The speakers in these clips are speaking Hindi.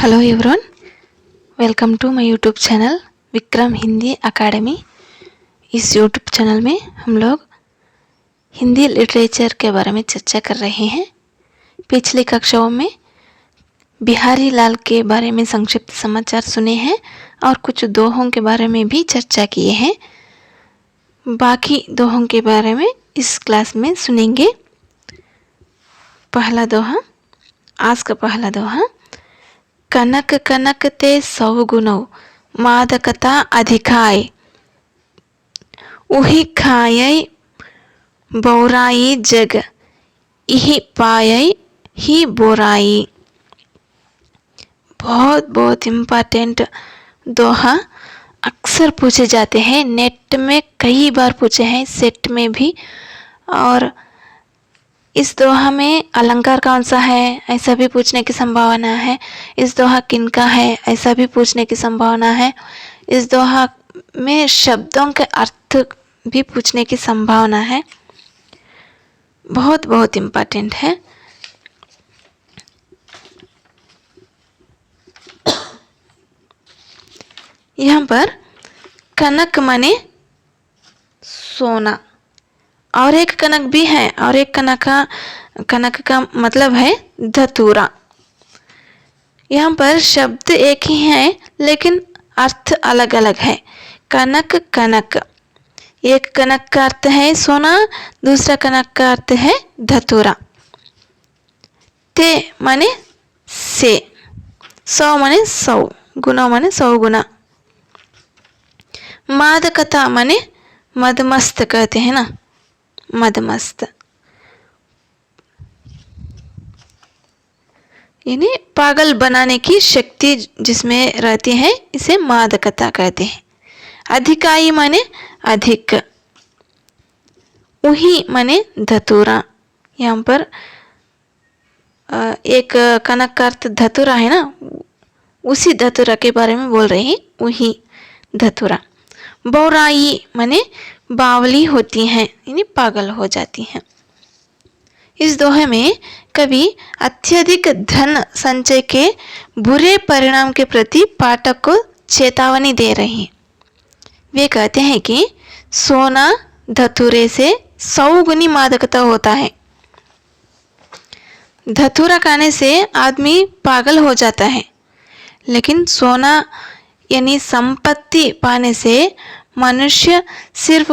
Hello everyone, welcome to my YouTube channel Vikram Hindi academy. इस यूट्यूब चैनल में हम लोग हिंदी लिटरेचर के बारे में चर्चा कर रहे हैं। पिछली कक्षाओं में बिहारी लाल के बारे में संक्षिप्त समाचार सुने हैं और कुछ दोहों के बारे में भी चर्चा किए हैं। बाकी दोहों के बारे में इस क्लास में सुनेंगे। पहला दोहा, आज का पहला दोहा, कनक कनक ते सौ गुणौ मादकता अधिकाय, उही खायै बौराई जग, इही पायै ही बोराई। बहुत इम्पोर्टेंट दोहा अक्सर पूछे जाते हैं। नेट में कई बार पूछे हैं, सेट में भी। और इस दोहा में अलंकार कौन सा है ऐसा भी पूछने की संभावना है। इस दोहा किनका है ऐसा भी पूछने की संभावना है। इस दोहा में शब्दों के अर्थ भी पूछने की संभावना है। बहुत इम्पोर्टेंट है। यहाँ पर कनक माने सोना, और एक कनक भी है, और एक कनक का मतलब है धतूरा। यहाँ पर शब्द एक ही है लेकिन अर्थ अलग अलग है। कनक कनक, एक कनक का अर्थ है सोना, दूसरा कनक का अर्थ है धतूरा। ते माने से, सौ माने सौ, गुना माने सौ गुना। मादकता माने मदमस्त कहते हैं ना, मदमस्त यानी पागल बनाने की शक्ति जिसमें रहती है, इसे मादकता कहते हैं। अधिकाई माने अधिक, उही माने धतूरा। यहाँ पर एक कनक का अर्थ धतूरा है ना, उसी धतूरा के बारे में बोल रहे हैं, उही धतूरा। बौराई माने बावली होती हैं, यानी पागल हो जाती हैं। इस दोहे में कवि अत्यधिक धन संचय के बुरे परिणाम के प्रति पाठक को चेतावनी दे रहे हैं। वे कहते हैं कि सोना धतूरे से 100 गुनी मादकता होता है। धतूरा खाने से आदमी पागल हो जाता है, लेकिन सोना यानी संपत्ति पाने से मनुष्य सिर्फ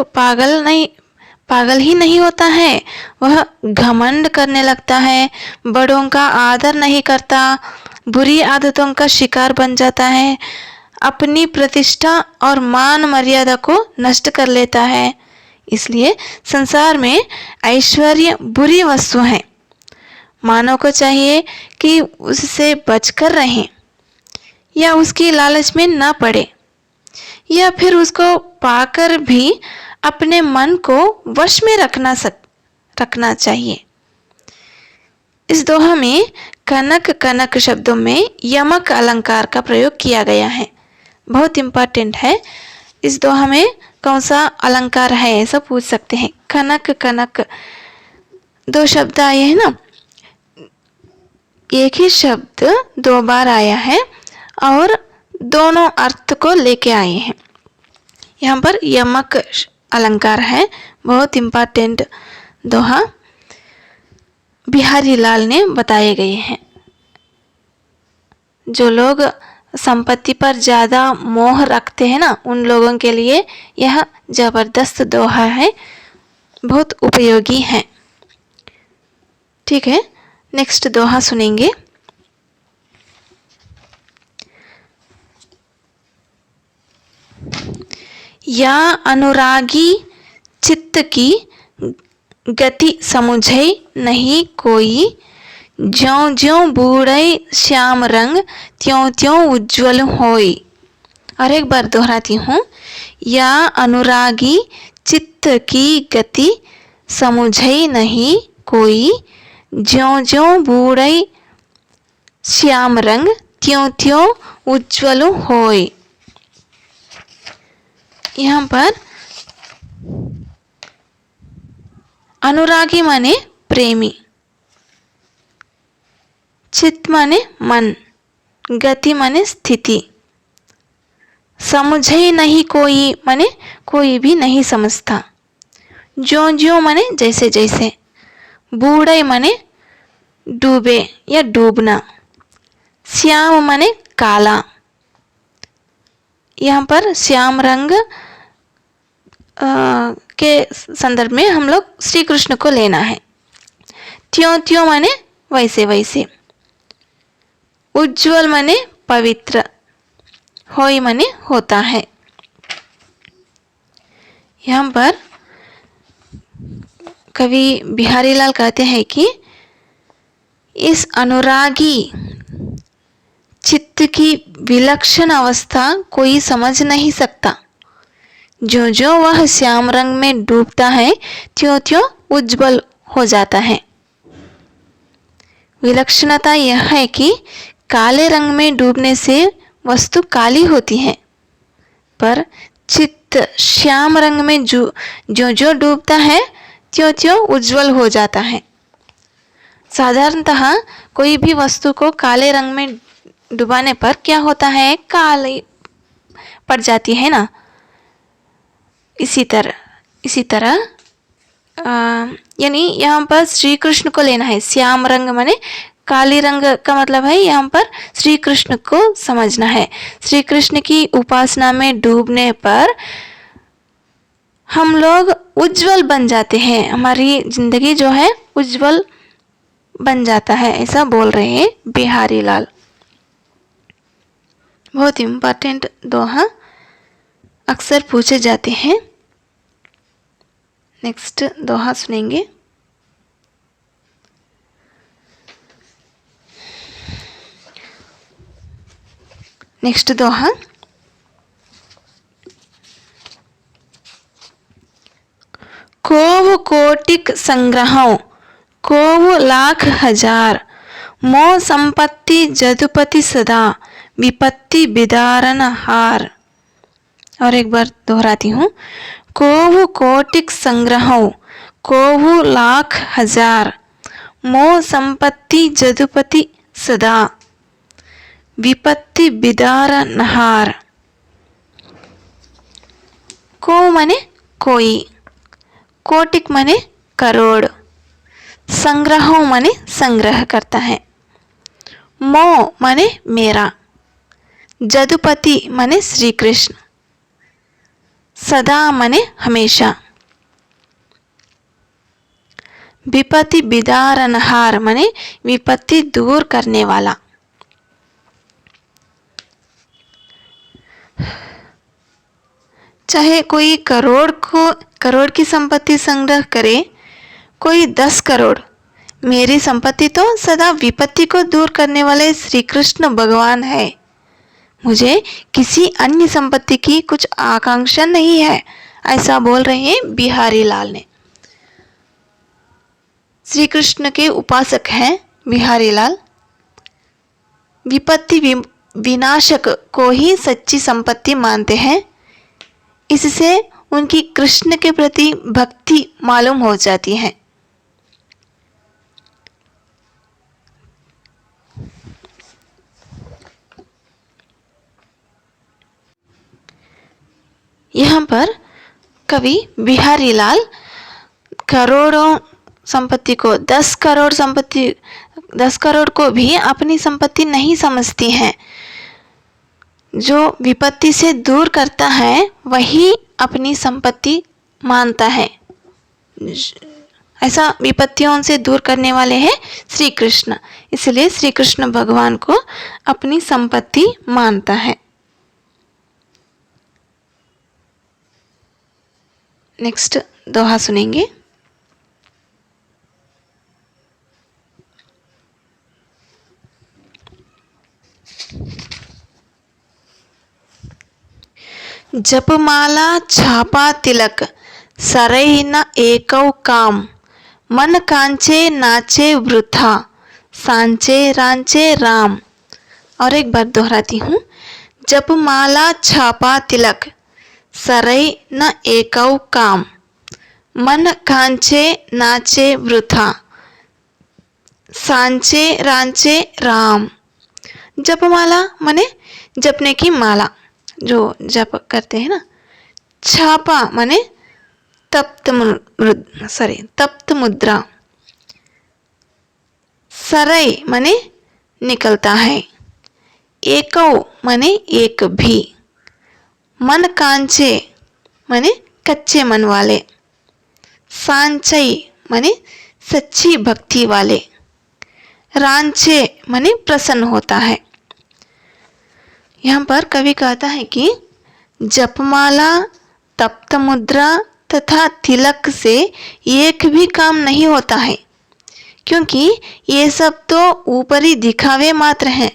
पागल ही नहीं होता है, वह घमंड करने लगता है, बड़ों का आदर नहीं करता, बुरी आदतों का शिकार बन जाता है, अपनी प्रतिष्ठा और मान मर्यादा को नष्ट कर लेता है। इसलिए संसार में ऐश्वर्य बुरी वस्तु है। मानव को चाहिए कि उससे बचकर रहें, या उसकी लालच में न पड़े, या फिर उसको पाकर भी अपने मन को वश में रखना चाहिए। इस दोहा में कनक कनक शब्दों में यमक अलंकार का प्रयोग किया गया है। बहुत इम्पोर्टेंट है। इस दोहा में कौन सा अलंकार है ऐसा पूछ सकते हैं। कनक कनक दो शब्द आए हैं ना, एक ही शब्द 2 बार आया है और दोनों अर्थ को लेके आए हैं। यहाँ पर यमक अलंकार है। बहुत इम्पोर्टेंट दोहा बिहारी लाल ने बताए गए हैं। जो लोग संपत्ति पर ज़्यादा मोह रखते हैं ना, उन लोगों के लिए यह जबरदस्त दोहा है, बहुत उपयोगी है। ठीक है, नेक्स्ट दोहा सुनेंगे। या अनुरागी चित्त की गति समुझै नहीं कोई, ज्यों ज्यों बूढ़ै श्याम रंग, त्यों त्यों उज्ज्वल होई। और एक बार दोहराती हूँ। या अनुरागी चित्त की गति समुझै नहीं कोई, ज्यों ज्यों बूढ़ै श्याम रंग, त्यों त्यों उज्ज्वल होई। यहाँ पर अनुरागी माने प्रेमी, चित्त माने मन, गति माने स्थिति, समझे नहीं कोई माने कोई भी नहीं समझता, ज्यों ज्यों माने जैसे जैसे, बूढ़े माने डूबे या डूबना, श्याम माने काला। यहाँ पर श्याम रंग के संदर्भ में हम लोग श्री कृष्ण को लेना है। त्यों त्यों माने वैसे वैसे, उज्ज्वल माने पवित्र, होई माने होता है। यहाँ पर कवि बिहारी लाल कहते हैं कि इस अनुरागी चित्त की विलक्षण अवस्था कोई समझ नहीं सकता। जो जो वह श्याम रंग में डूबता है त्यों त्यों उज्जवल हो जाता है। विलक्षणता यह है कि काले रंग में डूबने से वस्तु काली होती है, पर चित्त श्याम रंग में जो जो डूबता है त्यों त्यों उज्जवल हो जाता है। साधारणतः कोई भी वस्तु को काले रंग में डुबाने पर क्या होता है, काली पड़ जाती है ना। इसी तरह यानी यहाँ पर श्री कृष्ण को लेना है। श्याम रंग माने काली रंग का मतलब है यहाँ पर श्री कृष्ण को समझना है। श्री कृष्ण की उपासना में डूबने पर हम लोग उज्जवल बन जाते हैं, हमारी जिंदगी जो है उज्जवल बन जाता है, ऐसा बोल रहे हैं बिहारी लाल। बहुत इम्पोर्टेंट दोहा अक्सर पूछे जाते हैं। नेक्स्ट दोहा सुनेंगे। नेक्स्ट दोहा, कोव कोटिक संग्रहों कोव लाख हजार, मोह संपत्ति जदुपति सदा, विपत्ति बिदारन हार। और एक बार दोहराती हूँ। कोव कोटिक संग्रहों कोव लाख हजार, मोह संपत्ति जदुपति सदा, विपत्ति बिदारन हार। को माने कोई, कोटिक माने करोड़, संग्रहों माने संग्रह करता है, मोह माने मेरा, जदुपति माने श्री कृष्ण, सदा माने हमेशा, विपत्ति बिदारनहार माने विपत्ति दूर करने वाला। चाहे कोई करोड़ की संपत्ति संग्रह करे, कोई 10 करोड़, मेरी संपत्ति तो सदा विपत्ति को दूर करने वाले श्री कृष्ण भगवान है। मुझे किसी अन्य संपत्ति की कुछ आकांक्षा नहीं है, ऐसा बोल रहे हैं बिहारी लाल ने। श्री कृष्ण के उपासक हैं बिहारी लाल। विपत्ति विनाशक को ही सच्ची संपत्ति मानते हैं। इससे उनकी कृष्ण के प्रति भक्ति मालूम हो जाती है। यहाँ पर कवि बिहारी लाल करोड़ों संपत्ति को 10 करोड़ को भी अपनी संपत्ति नहीं समझती हैं। जो विपत्ति से दूर करता है वही अपनी संपत्ति मानता है। ऐसा विपत्तियों से दूर करने वाले हैं श्री कृष्ण, इसलिए श्री कृष्ण भगवान को अपनी संपत्ति मानता है। नेक्स्ट दोहा सुनेंगे। जपमाला छापा तिलक, सरई न एकौ काम, मन कांचे नाचे वृथा, सांचे रांचे राम। और एक बार दोहराती हूँ। जपमाला छापा तिलक, सरई न एकौ काम, मन कांचे नाचे वृथा, सांचे रांचे राम। जपमाला माने जपने की माला, जो जप करते हैं ना। छापा माने तप्त मुद्रा। सरई माने निकलता है। एकौ माने एक भी। मन कांचे माने कच्चे मन वाले। सांचई माने सच्ची भक्ति वाले। रांचे माने प्रसन्न होता है। यहाँ पर कवि कहता है कि जपमाला, तप्त मुद्रा तथा तिलक से एक भी काम नहीं होता है, क्योंकि ये सब तो ऊपरी दिखावे मात्र हैं।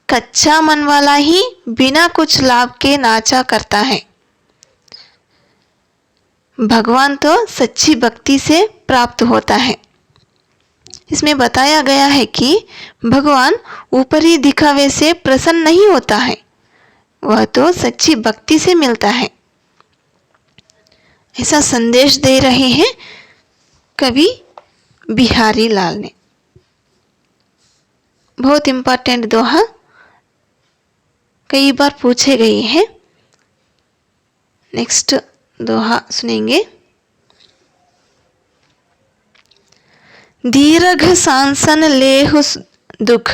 कच्चा मन वाला ही बिना कुछ लाभ के नाचा करता है। भगवान तो सच्ची भक्ति से प्राप्त होता है। इसमें बताया गया है कि भगवान ऊपरी दिखावे से प्रसन्न नहीं होता है, वह तो सच्ची भक्ति से मिलता है। ऐसा संदेश दे रहे हैं कवि बिहारी लाल ने। बहुत इंपॉर्टेंट दोहा कई बार पूछे गए हैं। नेक्स्ट दोहा सुनेंगे। दीर्घ सांसन लेहु दुख,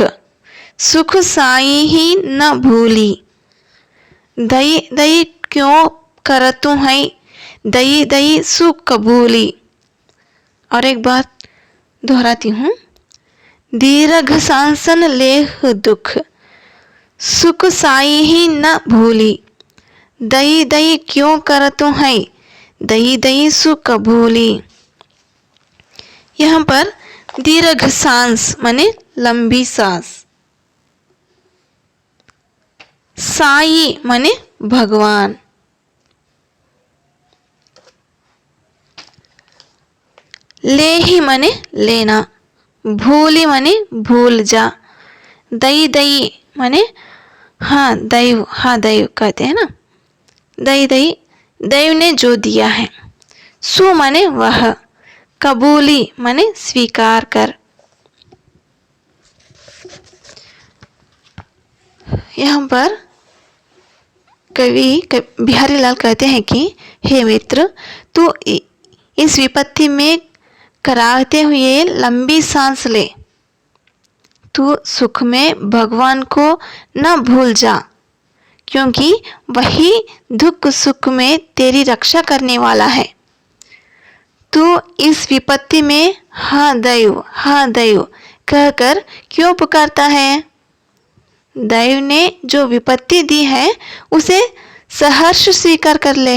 सुख साई ही न भूली। दई दई क्यों करतु है, दई दई सुख कबूली। और एक बात दोहराती हूँ। दीर्घ सांसन लेह दुख, सुख साई ही न भूली। दई दई क्यों करतु है, दई दई सुख कबूली। यहाँ पर दीर्घ सांस माने लंबी सांस। साई माने भगवान। लेहि माने लेना। भूली माने भूल जा। दई दई माने हाँ दैव, हाँ दैव कहते हैं ना। दई दई दैव ने जो दिया है। सु माने वह। कबूली माने स्वीकार कर। यहाँ पर कवि बिहारी लाल कहते हैं कि हे मित्र, तू इस विपत्ति में कराहते हुए लंबी सांस ले। तू सुख में भगवान को न भूल जा, क्योंकि वही दुख सुख में तेरी रक्षा करने वाला है। तू इस विपत्ति में हाँ दैव कहकर क्यों पुकारता है? दैव ने जो विपत्ति दी है उसे सहर्ष स्वीकार कर ले।